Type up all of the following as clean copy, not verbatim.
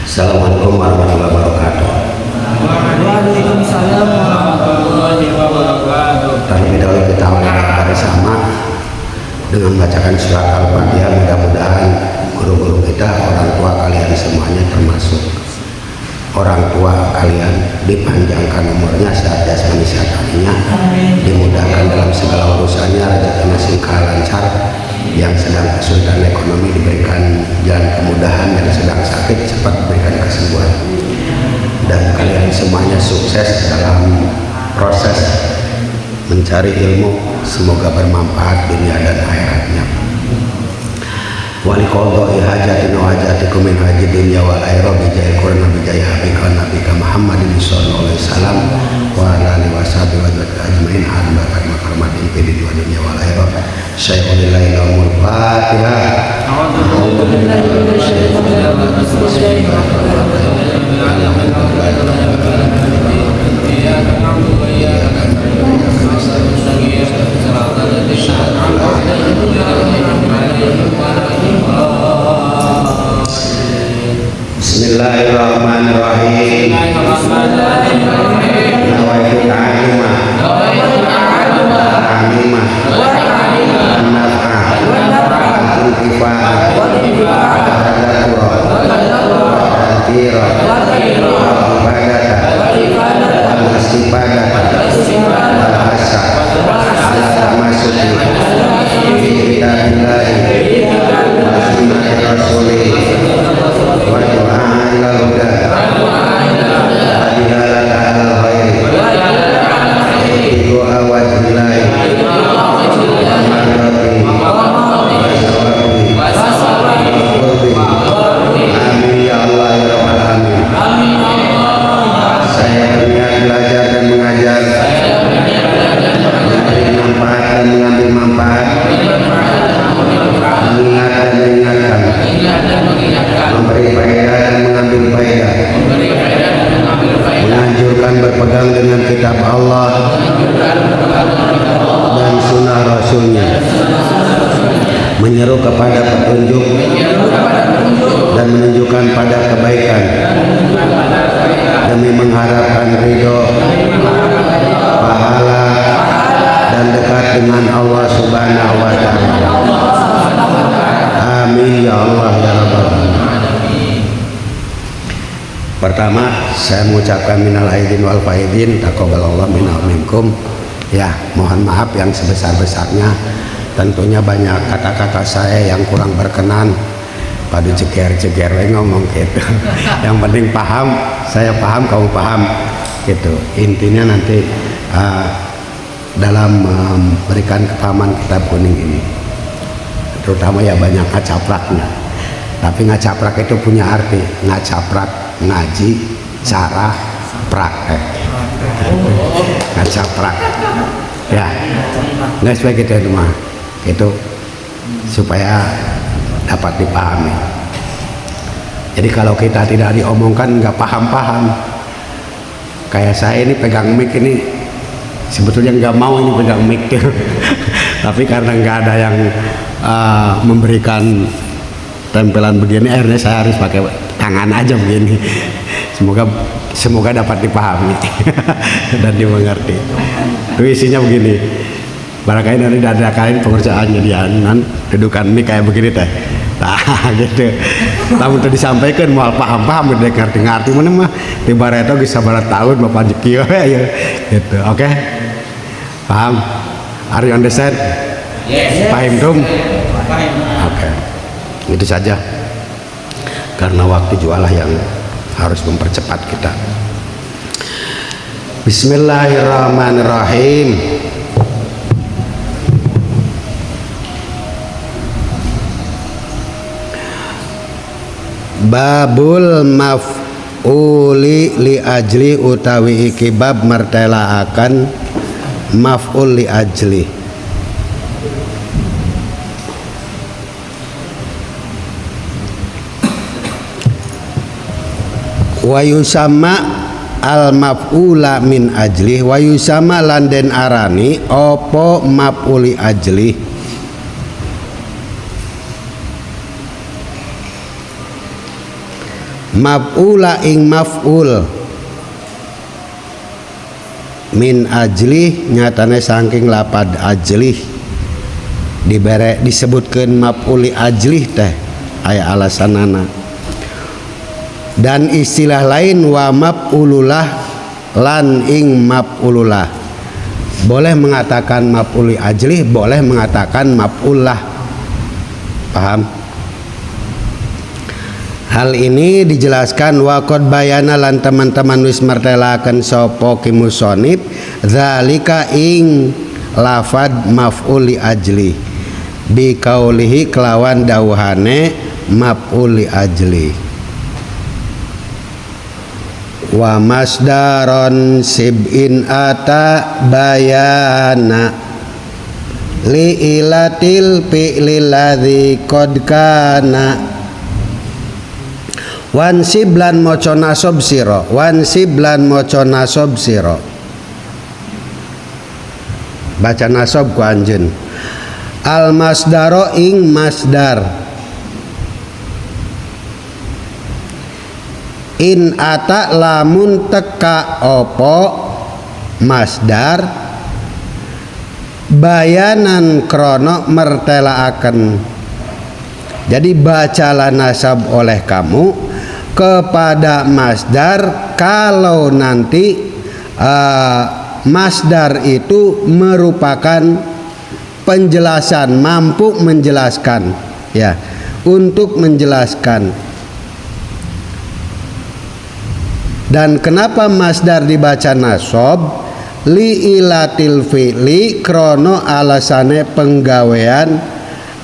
Assalamualaikum warahmatullahi wabarakatuh. Waalaikumsalam warahmatullahi wabarakatuh. Terlebih dahulu kita awali bersama dengan membacakan surat Al-Fatihah. Mudah-mudahan guru-guru kita, orang tua kalian semuanya, termasuk orang tua kalian, dipanjangkan umurnya, sehat jasmani sehat hatinya, dimudahkan dalam segala urusannya, rezekinya singkah lancar, yang sedang kesulitan ekonomi diberikan jalan kemudahan, yang sedang sakit cepat diberikan kesembuhan, dan kalian semuanya sukses dalam proses mencari ilmu, semoga bermanfaat dunia dan akhiratnya. Wali qadai hajatin wa hajatikum min haji dunya wal akhirah bi jahil Qur'an bi jahil habika nabika Muhammadin sallallahu alaihi wasallam wa ala alihi washabihi wa ajmain hadirat makaramatin fi dunya wal akhirah. Syai'ulillahi lahumul Fatihah. A'udzu billahi minasyaitonir rajim. Bismillahirrahmanirrahim. Nawaitu ta'aluma ta'alima an-naf'a al-intifa'a al-tadhakura al-ibadata al-istibadata al-hasa al-tamasuki fi kitabillahi wa sunnati rasulih wa du'a ila huda wa dilalata ala khairi wa wajhillahi wa marrati wa sawabi amin ya Allah ya rabbal alamin. Saya berniat belajar dan mengajar, memberi manfaat dan mengambil manfaat, mengingat dan mengingatkan, memberi faedah dan mengambil faedah, menganjurkan berpegang dengan kitab Allah dan sunnah Rasulnya, menyeru kepada petunjuk dan menunjukkan pada kebaikan, demi mengharapkan ridho, pahala, dan dekat dengan Allah Subhanahu wa Ta'ala. Amin ya Allah ya Rabbal alamin. Pertama, saya mengucapkan minal aidin wal faidin, taqabbalallahu minna wa minkum. Ya, mohon maaf yang sebesar-besarnya. Tentunya banyak kata-kata saya yang kurang berkenan, pada ceger-ceger ngomong gitu. Yang penting paham, saya paham, kamu paham gitu. Intinya nanti dalam memberikan kepahaman kitab kuning ini, terutama ya banyak ngacapraknya. Tapi ngacaprak itu punya arti, ngacaprak ngaji cara praktek. Ngacaprak ya nggak sebaik itu mah, itu supaya dapat dipahami. Jadi kalau kita tidak diomongkan nggak paham-paham. Kayak saya ini pegang mic ini sebetulnya nggak mau ini pegang mic, tapi karena nggak ada yang memberikan tempelan begini, akhirnya saya harus pakai tangan aja begini. Semoga dapat dipahami dan dimengerti. Itu isinya begini. Barangkali nanti ada kalian pengerjaannya dia dudukan ini kayak begini teh. Nah gitu. Tamu tadi disampaikan mau paham-paham udah ngerti-ngerti mana mah tiba itu bisa barat tahun bapak jeki ya gitu. Oke. Paham? Are you understand? Yes. Paham dong? Oke. Itu saja. Karena waktu jualah yang harus mempercepat kita. Bismillahirrahmanirrahim. Babul maf'uli li ajli utawi iki bab martelaaken maf'ul li ajli. Wa yusamma al maf'ula min ajli wa yusamma landen arani opo maf'uli ajli. maf'ula ing maf'ul min ajlih nyatane saking lapad ajlih disebutkeun maf'uli ajlih teh aya alasanana. Dan istilah lain wa maf'ululah lan ing maf'ululah, boleh mengatakan maf'uli ajlih, boleh mengatakan maf'ullah. Paham? Hal ini dijelaskan wa qad bayana lan teman-teman wis martelaken sapa ki musannif zalika ing lafad maf'uli ajli bi kaulihi kelawan dawuhane maf'uli ajli wa masdaron sib'in ata bayana li ilatil fi'lil ladzi qad kana wansib lan maca nasab sira, wansib lan maca nasab sira, baca nasab ku anjeun. Al masdaro ing masdar, in ata lamun teka opo masdar bayanan krono mertelaaken. Jadi bacalah nasab oleh kamu kepada masdar kalau nanti masdar itu merupakan penjelasan, mampu menjelaskan, ya, untuk menjelaskan. Dan kenapa masdar dibaca nasab? Li ilatil fi'li krono alasane penggawean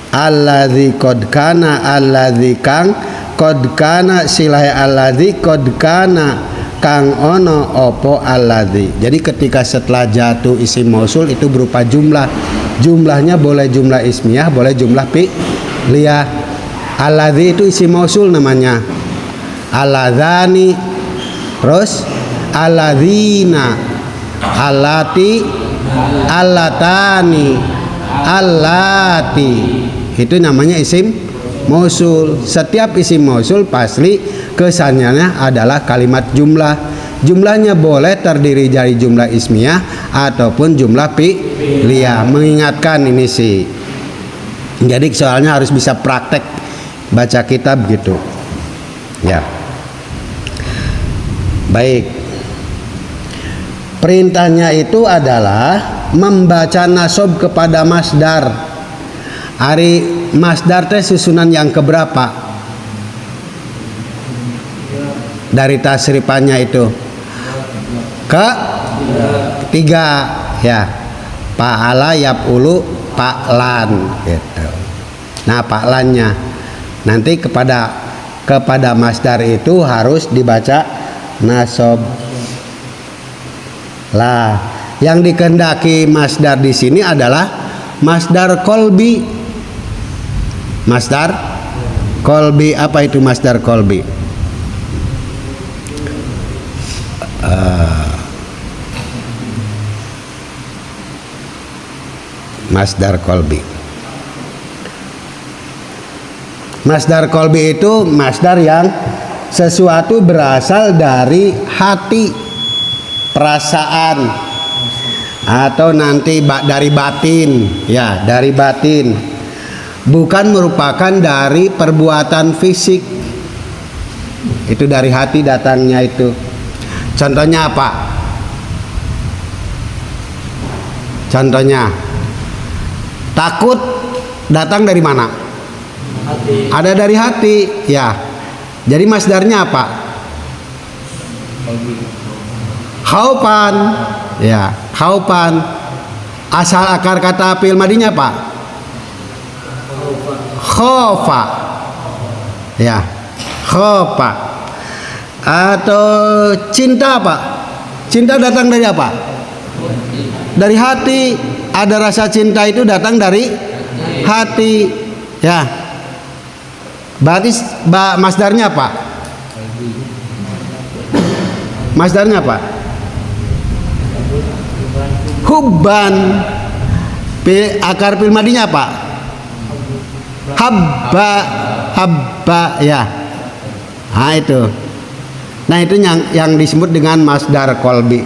alladzi qad kana, alladzi kang qad kana silahe alladzi qad kana kang ono opo alladzi. Jadi ketika setelah jatuh isim mausul itu berupa jumlah. Jumlahnya boleh jumlah ismiyah, boleh jumlah fi'liyah. Alladzi itu isim mausul namanya. Alladzani, terus alladzina, allati, allatani, allati. Itu namanya isim mausul. Setiap isim mausul pasti kesannya adalah kalimat jumlah. Jumlahnya boleh terdiri dari jumlah ismiyah ataupun jumlah fi'liyah. Mengingatkan ini sih. Jadi soalnya harus bisa praktek baca kitab gitu. Ya. Baik. Perintahnya itu adalah membaca nasab kepada masdar. Ari masdar teh susunan yang keberapa dari tasrifannya itu? Ketiga, ya. Fa'ala yaf'ulu fa'lan gitu. Nah, fa'lannya nanti kepada masdar itu harus dibaca nasab. Lah, yang dikehendaki masdar di sini adalah masdar kolbi. Masdar kolbi, apa itu masdar kolbi? Masdar kolbi. Masdar kolbi itu masdar yang sesuatu berasal dari hati, perasaan, atau nanti dari batin, ya, dari batin. Bukan merupakan dari perbuatan fisik. Itu dari hati datangnya itu. Contohnya apa? Contohnya takut datang dari mana? Hati. Ada dari hati, ya. Jadi masdarnya apa? Khaupan, ya, khaupan. Asal akar kata fi'il madinya apa? Khofa, ya, khofa. Atau cinta apa? Cinta datang dari apa? Dari hati. Ada rasa cinta itu datang dari hati, ya. Berarti masdarnya apa? Masdarnya apa? Hubban. Akar fi'il madinya apa? Habba, habba, ya. Nah itu. Nah itu yang disebut dengan masdar qalbi.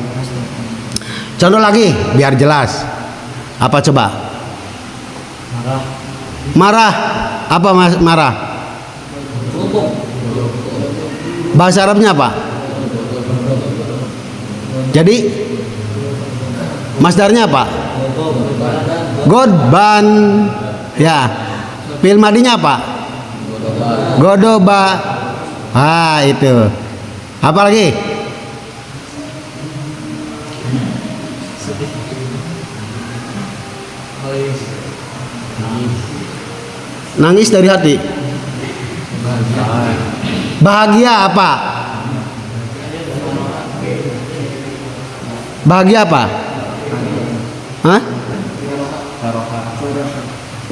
Contoh lagi biar jelas. Apa coba? Marah. Apa marah? Bahasa Arabnya apa? Jadi masdarnya apa? Godban. Ya. Fi'il madinya apa? Godoba. Ah itu. Apa lagi? Nangis dari hati. Bahagia apa? Bahagia apa? Hah?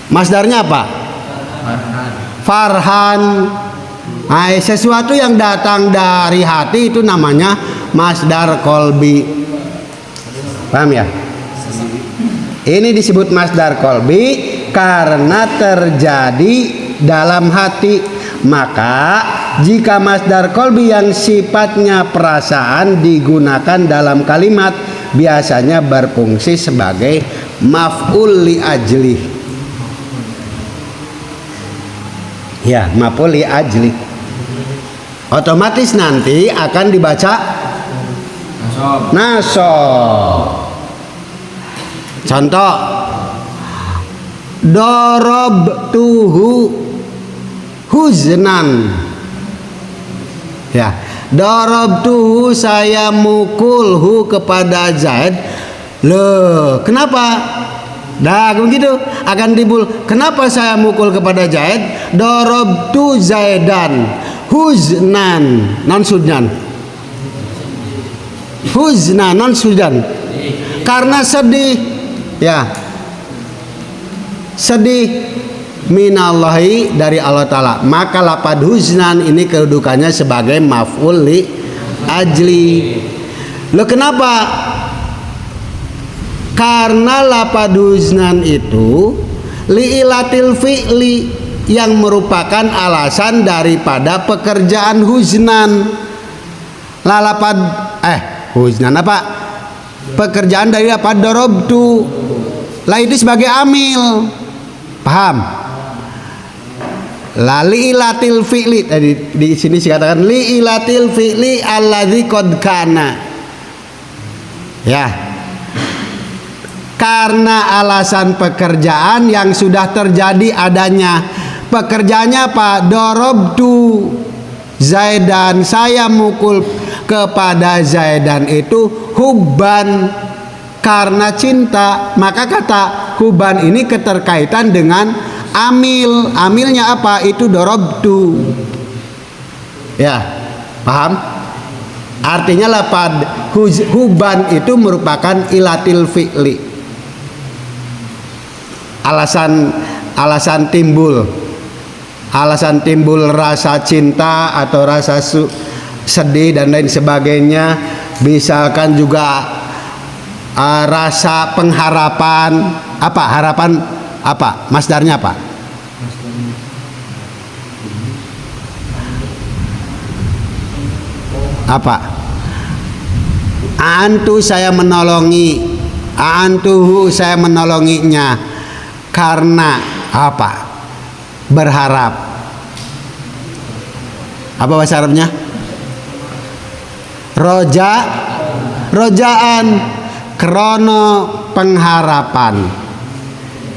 Masdarnya apa? Farhan. Nah, sesuatu yang datang dari hati itu namanya masdar qalbi. Paham ya? Ini disebut masdar qalbi karena terjadi dalam hati. Maka jika masdar qalbi yang sifatnya perasaan digunakan dalam kalimat, biasanya berfungsi sebagai maf'ul li ajli. Ya, maf'ul li ajli. Otomatis nanti akan dibaca nasab. Contoh, darabtuhu huznan. Ya, darabtuhu saya mukulhu kepada Zaid. Loh, kenapa? Nah, begitu akan timbul. Kenapa saya mukul kepada Zaid? Darabtu Zaidan huznan non sudan. Huznan non sudan. Karena sedih. Ya. Sedih minallahi dari Allah Ta'ala. Maka lapad huznan ini kedudukannya sebagai maf'ul li ajli. Loh kenapa? Karena lapad huznan itu li'ilatil fi'li yang merupakan alasan daripada pekerjaan huznan. Lapad huznan apa? Pekerjaan dari apa? Darabtu. Lah itu sebagai amil. Paham? La li'ilatil fi'li. Di sini dikatakan li'ilatil fi'li alladzi qad kana. Ya. Karena alasan pekerjaan yang sudah terjadi adanya. Pekerjaannya apa? Darabtu Zaidan, saya mukul kepada Zaidan itu hubban, karena cinta. Maka kata hubban ini keterkaitan dengan amil. Amilnya apa? Itu darabtu. Ya, paham? Artinya lapad hubban itu merupakan ilatil fi'li. Alasan timbul rasa cinta atau rasa sedih dan lain sebagainya. Misalkan juga rasa pengharapan. Apa harapan? Apa masdarnya apa? Apa? Antu saya menolongi, antuhu saya menolonginya. Karena apa? Berharap. Apa bahasa Arabnya? Rojaan, krono pengharapan.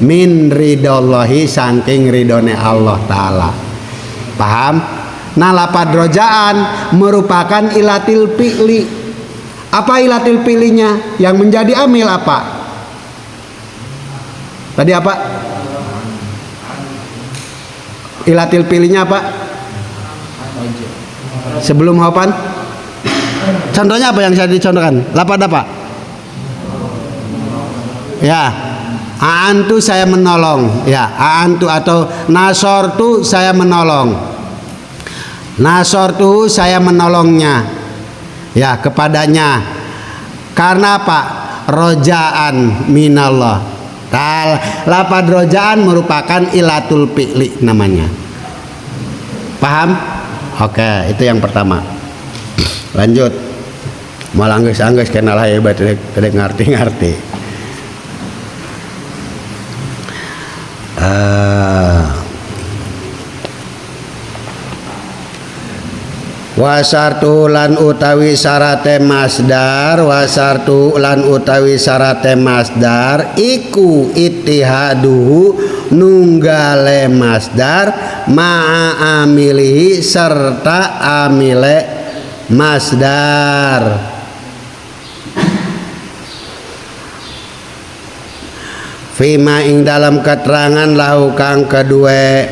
Min ridallahi, saking ridone Allah Ta'ala. Paham? Nah, lapad rojaan merupakan ilatil fi'li. Apa ilatil fi'linya? Yang menjadi amil apa? Tadi apa? Ilatil fi'linya apa? Sebelum hapan? Contohnya apa yang saya dicontohkan? Lapad apa? Ya, aantu saya menolong. Ya, aantu atau nasortu saya menolong. Nasortu saya menolongnya. Ya, kepadanya. Karena apa? Rojaan minallah. Lapad rojaan merupakan ilatul fi'li namanya. Paham? Oke, itu yang pertama. Lanjut. Malah anggeus kenal hebat teu ngarti-ngarti. Wasartu lan utawi syarate masdar, wasartu lan utawi syarate masdar iku ittihadu nunggale masdar ma'a amilihi serta amile masdar. Fima ing dalam keterangan lahu kang kedue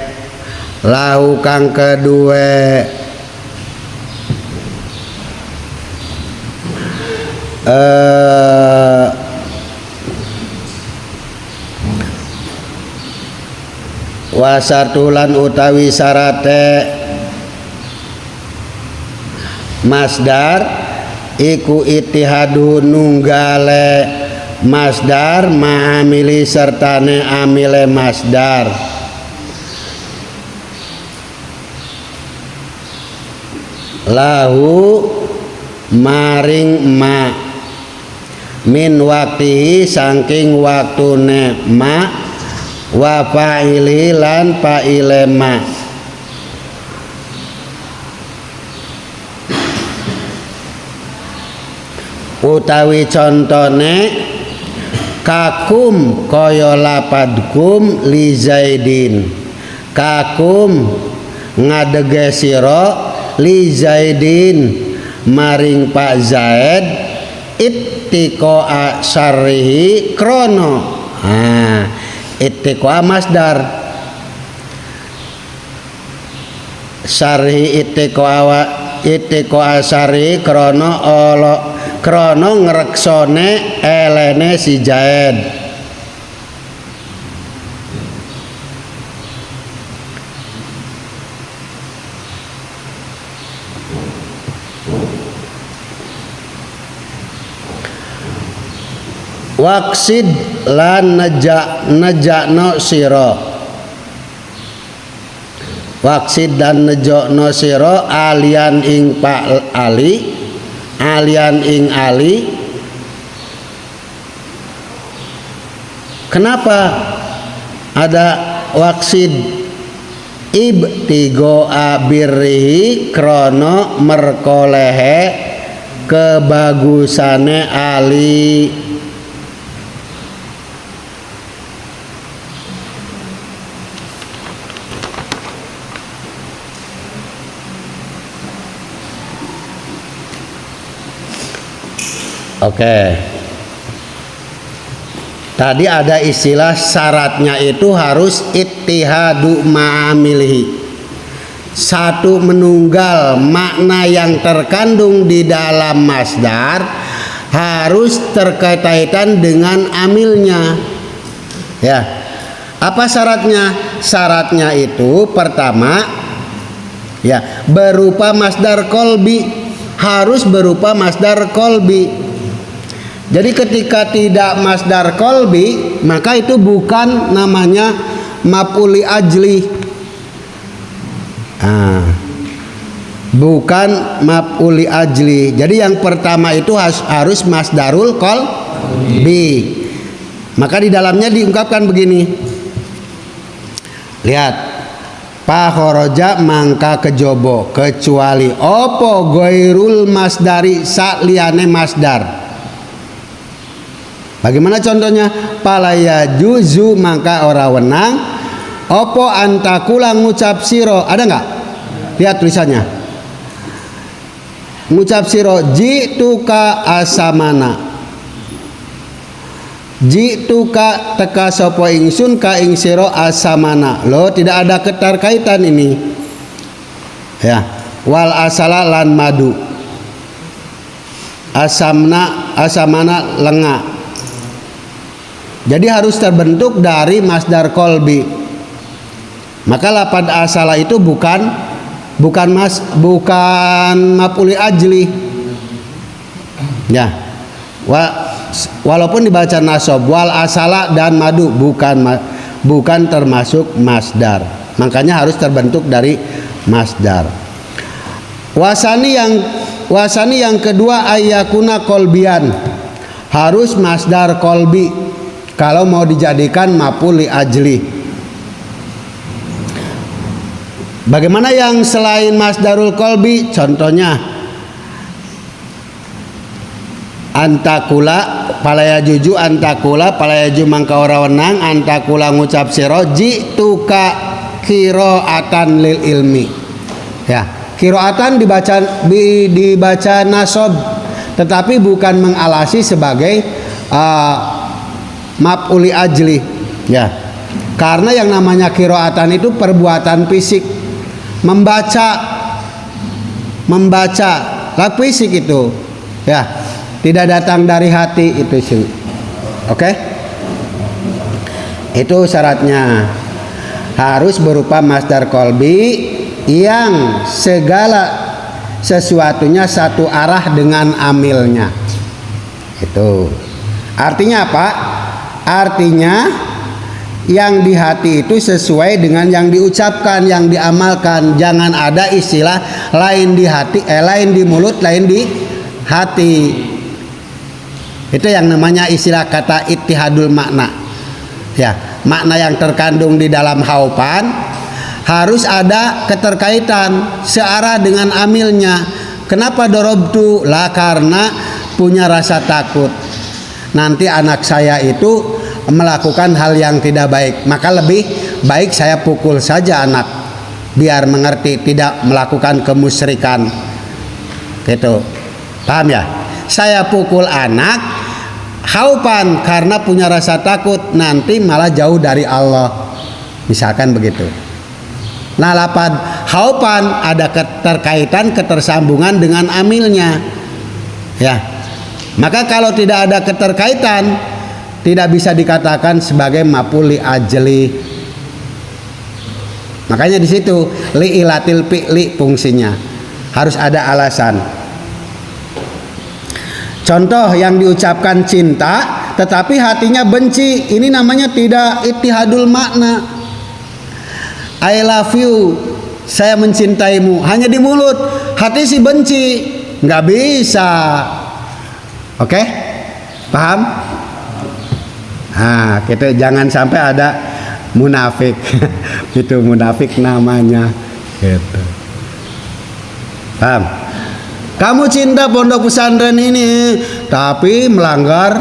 wasartulan utawi sarate masdar iku ittihadu nunggale masdar ma'amili sertane amile masdar. Lahu maring ma min waktihi saking waktune ma wa fa'ili lan fa'ile ma. Utawi contone kakum kaya lapadkum li Zaidin, kakum ngadege sira li Zaidin maring Pak Zaid ittiqa syarrihi krono. Ittiqa masdar, syarrihi ittiqa syarrihi krono ngreksone elene si Zaid. Waksid lan nejakno sira, waksid dan nejakno sira alian ing Pak Ali, alian ing Ali. Kenapa ada waksid? Ibtigo abirrihi krono merkolehe kebagusane Ali. Oke. Tadi ada istilah syaratnya itu harus ittihadu ma'amilihi. Satu menunggal makna yang terkandung di dalam masdar harus terkaitan dengan amilnya. Ya. Apa syaratnya? Syaratnya itu pertama ya berupa masdar kolbi, harus berupa masdar kolbi. Jadi ketika tidak masdar kolbi maka itu bukan namanya maf'uli ajli. Bukan maf'uli ajli. Jadi yang pertama itu harus masdarul kolbi. Maka di dalamnya diungkapkan begini. Lihat. Pakhoroja mangka kejobo kecuali opo goirul masdari sakliyane masdar. Bagaimana contohnya? Palaya juzu maka ora wenang opo antakula ngucap siro. Ada nggak? Lihat tulisannya. Ngucap siro jituka asamana. Jituka teka sopo ingsun ka ing siro asamana. Loh, tidak ada keterkaitan ini. Ya. Wal asala lan madu. Asamana lenga. Jadi harus terbentuk dari masdar kolbi. Maka lapad asala itu bukan maf'uli ajli. Ya. Walaupun dibaca nasab wal asala dan madu bukan termasuk masdar. Makanya harus terbentuk dari masdar. Wasani yang kedua ayyakuna kolbian, harus masdar kolbi kalau mau dijadikan maf'ul li ajli. Bagaimana yang selain masdarul kolbi? Contohnya antakula palaya juju, antakula palaya ju mangka ora wenang, antakula ngucap sira jituka qiraatan lil ilmi. Ya, qiraatan dibaca nasab, tetapi bukan mengalasi sebagai maf'ul li ajli. Ya, karena yang namanya qiraatan itu perbuatan fisik, membaca lah fisik itu, ya, tidak datang dari hati itu sih. Oke? Itu syaratnya harus berupa masdar kolbi yang segala sesuatunya satu arah dengan amilnya. Itu artinya apa? Artinya yang di hati itu sesuai dengan yang diucapkan, yang diamalkan. Jangan ada istilah lain di hati, lain di mulut, lain di hati. Itu yang namanya istilah kata ittihadul makna. Ya, makna yang terkandung di dalam haupan harus ada keterkaitan searah dengan amilnya. Kenapa dorobtu? Lah karena punya rasa takut nanti anak saya itu melakukan hal yang tidak baik, maka lebih baik saya pukul saja anak biar mengerti, tidak melakukan kemusyrikan. Gitu. Paham ya? Saya pukul anak haupan karena punya rasa takut nanti malah jauh dari Allah. Misalkan begitu. Nah, lapad haupan ada keterkaitan, ketersambungan dengan amilnya. Ya. Maka kalau tidak ada keterkaitan tidak bisa dikatakan sebagai maf'ul li ajli. Makanya di situ li ilatil fi'li fungsinya harus ada alasan. Contoh yang diucapkan cinta tetapi hatinya benci, ini namanya tidak ittihadul makna. I love you, saya mencintaimu, hanya di mulut, hati si benci, nggak bisa. Oke? Paham? Nah, kita jangan sampai ada munafik. Itu munafik namanya. Gitu. Paham? Kamu cinta pondok pesantren ini, tapi melanggar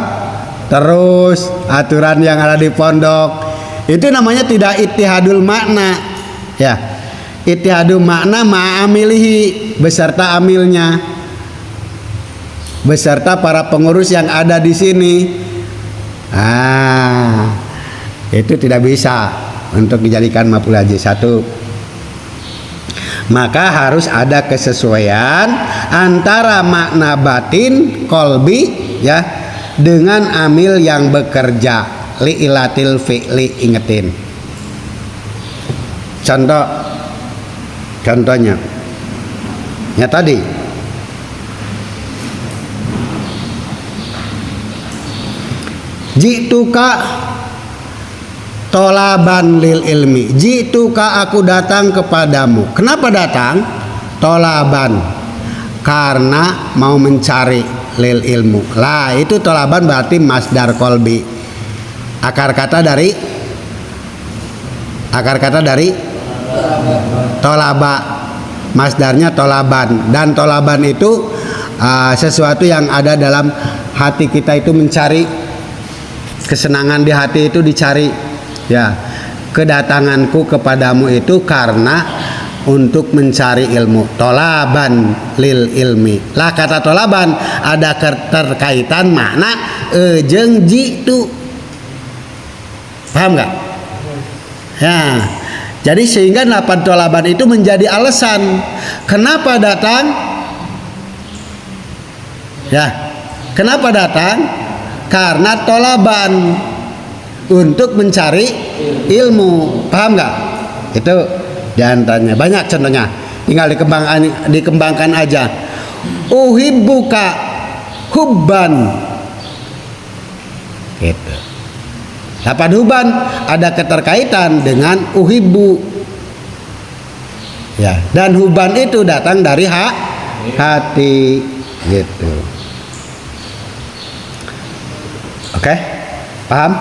terus aturan yang ada di pondok. Itu namanya tidak ittihadul makna. Ya. Ittihadul makna ma'amilihi, beserta amilnya, beserta para pengurus yang ada di sini. Itu tidak bisa untuk dijadikan maf'ul ajli. Satu, maka harus ada kesesuaian antara makna batin kolbi ya dengan amil yang bekerja li ilatil fi'li. Ingetin contohnya ya tadi jituka tolaban lil ilmi, jituka aku datang kepadamu. Kenapa datang? Tolaban, karena mau mencari, lil ilmu. Lah itu tolaban berarti masdar kolbi. Akar kata dari tolaba, masdarnya tolaban. Dan tolaban itu sesuatu yang ada dalam hati kita itu mencari. Kesenangan di hati itu dicari. Ya, kedatanganku kepadamu itu karena untuk mencari ilmu. Tolaban lil ilmi. Lah kata tolaban ada keterkaitan makna jeung jitu. Paham nggak? Ya. Jadi sehingga lapan tolaban itu menjadi alasan kenapa datang. Ya, kenapa datang? Karena tolaban untuk mencari ilmu. Paham nggak? Itu diantaranya. Banyak contohnya. Tinggal dikembangkan aja. Uhibbuka hubban. Gitu. Lapan hubban ada keterkaitan dengan uhibbu. Ya, dan huban itu datang dari hati gitu. Oke, paham?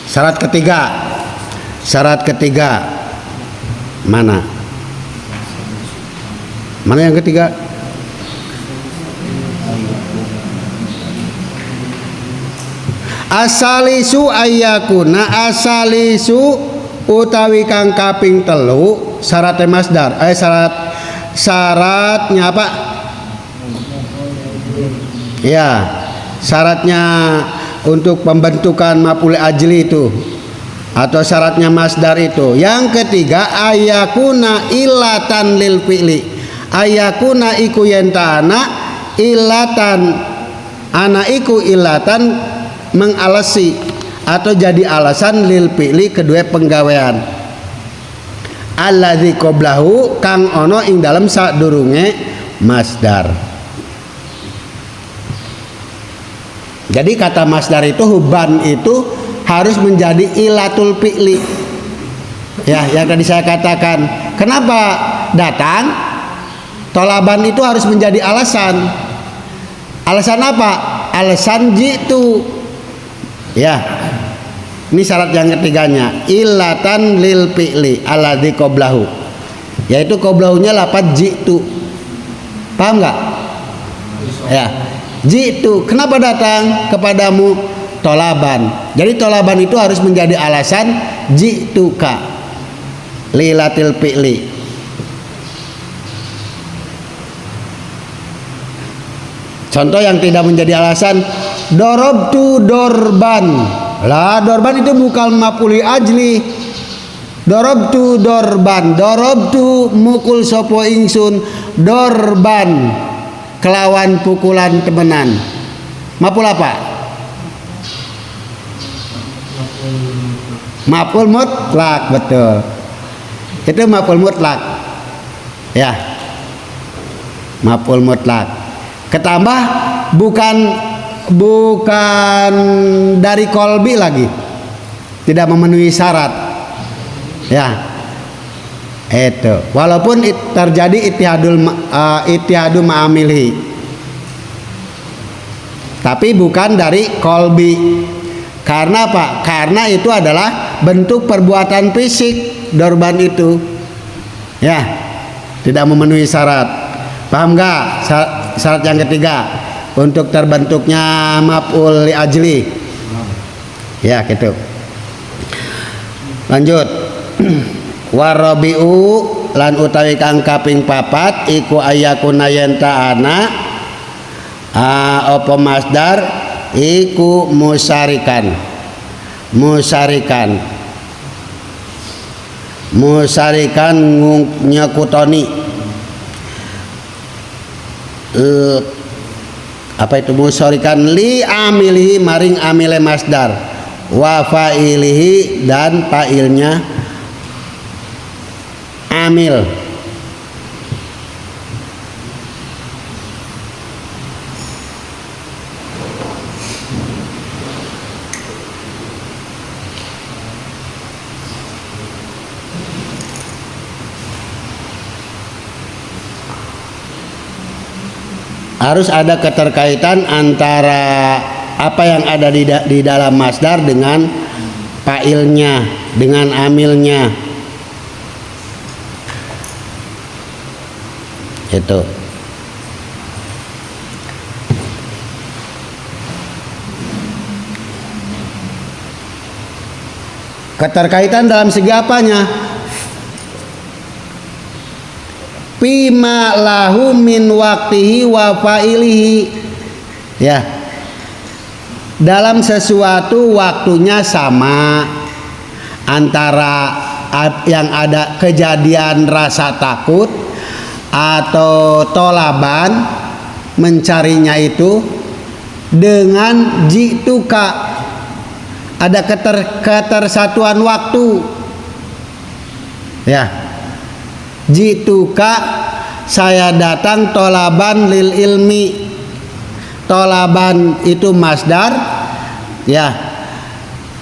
Syarat ketiga mana yang ketiga? Asalisu ayyakuna, asalisu utawi kang kaping telu syaratnya masdar. Syaratnya apa? Ya, syaratnya untuk pembentukan maf'ul ajli itu atau syaratnya masdar itu. Yang ketiga ayyakuna illatan lil fi'li. Ayyakuna iku yentana illatan, ana iku illatan mengalasi atau jadi alasan lil fi'li kedua penggawean. Alladzi qablahu kang ono ing dalam sadurunge masdar. Jadi kata masdar itu huban itu harus menjadi ilatul fi'li. Ya, yang tadi saya katakan. Kenapa datang? Tolaban itu harus menjadi alasan. Alasan apa? Alasan jitu. Ya. Ini syarat yang ketiganya, illatan lil fi'li alladzi qablahu. Yaitu qablahunya lafaz jitu. Paham enggak? Ya. Jitu, kenapa datang kepadamu? Tolaban. Jadi tolaban itu harus menjadi alasan jituka lilatil fi'li. Contoh yang tidak menjadi alasan, dorobtu dorban. Lah dorban itu bukan maf'ul ajli. Dorobtu dorban, dorobtu mukul sopo ingsun, dorban kelawan pukulan temenan. Maf'ul apa? Maf'ul mutlak, betul. Itu maf'ul mutlak. Ya. Maf'ul mutlak. Ketambah bukan dari kolbi lagi, tidak memenuhi syarat. Ya, itu walaupun terjadi ittihadu ma'amilhi, tapi bukan dari kolbi. Karena apa? Karena itu adalah bentuk perbuatan fisik dorban itu. Ya, tidak memenuhi syarat. Paham nggak? Syarat yang ketiga untuk terbentuknya maf'ul li ajli. Ya, gitu. Lanjut. Warabi'u lan utawi kang kaping papat iku ayakuna yenta ana apa masdar iku musarikan. Musarikan nyekutoni. Apa itu musarikan li amilihi maring amile masdar wa fa'ilihi dan fa'ilnya amil. Harus ada keterkaitan antara apa yang ada di dalam masdar dengan fa'ilnya, dengan amilnya. Itu. Keterkaitan dalam segi apanya? Fima lahu min waktihi wa fa'ilihi. Ya. Dalam sesuatu waktunya sama antara yang ada kejadian rasa takut atau tolaban mencarinya itu dengan jituka, ada ketersatuan waktu. Ya. Jituka, saya datang tolaban lil ilmi. Tolaban itu masdar, ya.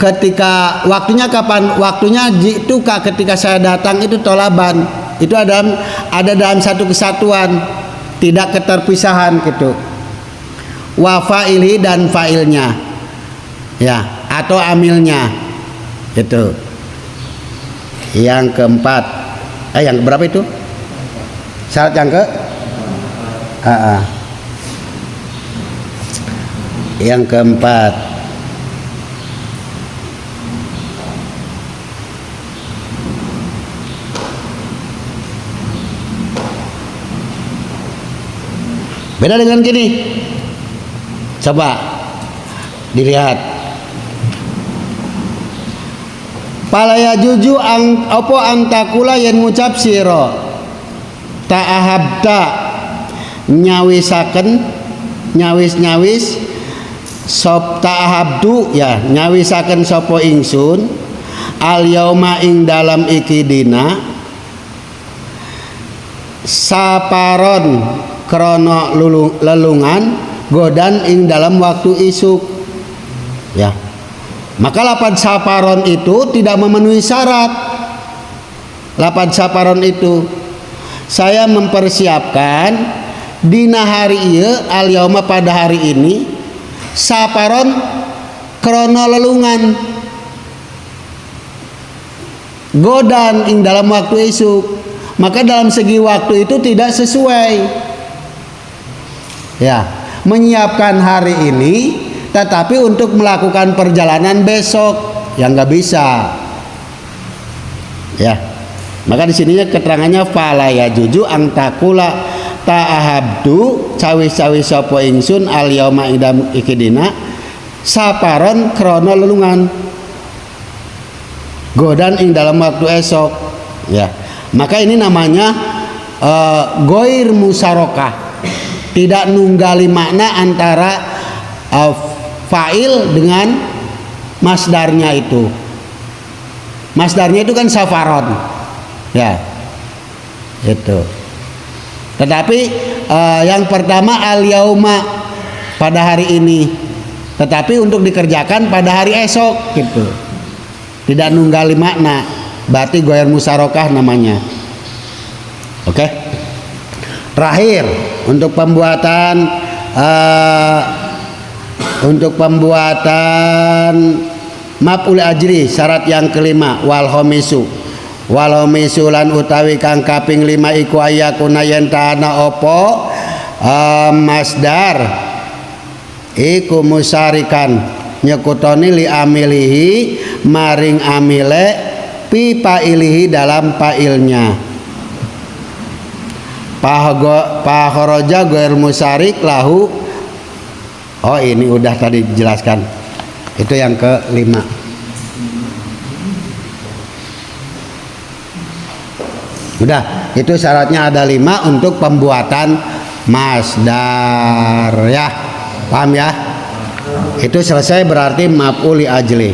ketika waktunya kapan? Waktunya itu ketika saya datang itu tolaban. Itu ada dalam satu kesatuan, tidak keterpisahan gitu. Wa fa'ili dan fa'ilnya, ya, atau amilnya, itu. Yang keempat, yang berapa itu? Syarat yang ke? Yang keempat, beda dengan gini. Coba dilihat. Palaya juju opo antakula yang ngucap siro ta'ahabta nyawisaken nyawis sop ta'ahabdu ya nyawisaken sopo ingsun al yauma ing dalam iki dina saparon krono lelungan godan ing dalam waktu isuk, ya. Maka lapad saparon itu tidak memenuhi syarat. Lapad saparon itu saya mempersiapkan dina hari ieu al yauma pada hari ini saparon krono lelungan godan ing dalam waktu isuk. Maka dalam segi waktu itu tidak sesuai, ya, menyiapkan hari ini tetapi untuk melakukan perjalanan besok yang nggak bisa, ya. Maka di sininya keterangannya fala ya juju angtakula ta'ahabdu cawi-cawi sopo ingsun al yauma idam ikidina saparon krono lelungan godan ing dalam waktu esok, ya. Maka ini namanya goir musarokah, tidak nunggali makna antara fa'il dengan masdarnya itu. Masdarnya itu kan safaron, ya, itu. Tetapi yang pertama al yauma pada hari ini, tetapi untuk dikerjakan pada hari esok, gitu. Tidak nunggali makna, berarti goir musarokah namanya. Oke. Terakhir untuk pembuatan maf'ul ajri syarat yang kelima wal homisu lan utawi kang kaping 5 iku ayakuna yen ta'ana opo masdar iku musarikan nyekutoni li amilihi maring amile pi pailihi dalam pailnya. Pahoroja goer musarik lahu. Oh, ini udah tadi dijelaskan. Itu yang kelima. Udah, itu syaratnya ada 5 untuk pembuatan masdar, ya. Paham ya? Itu selesai berarti maf'ul li ajli.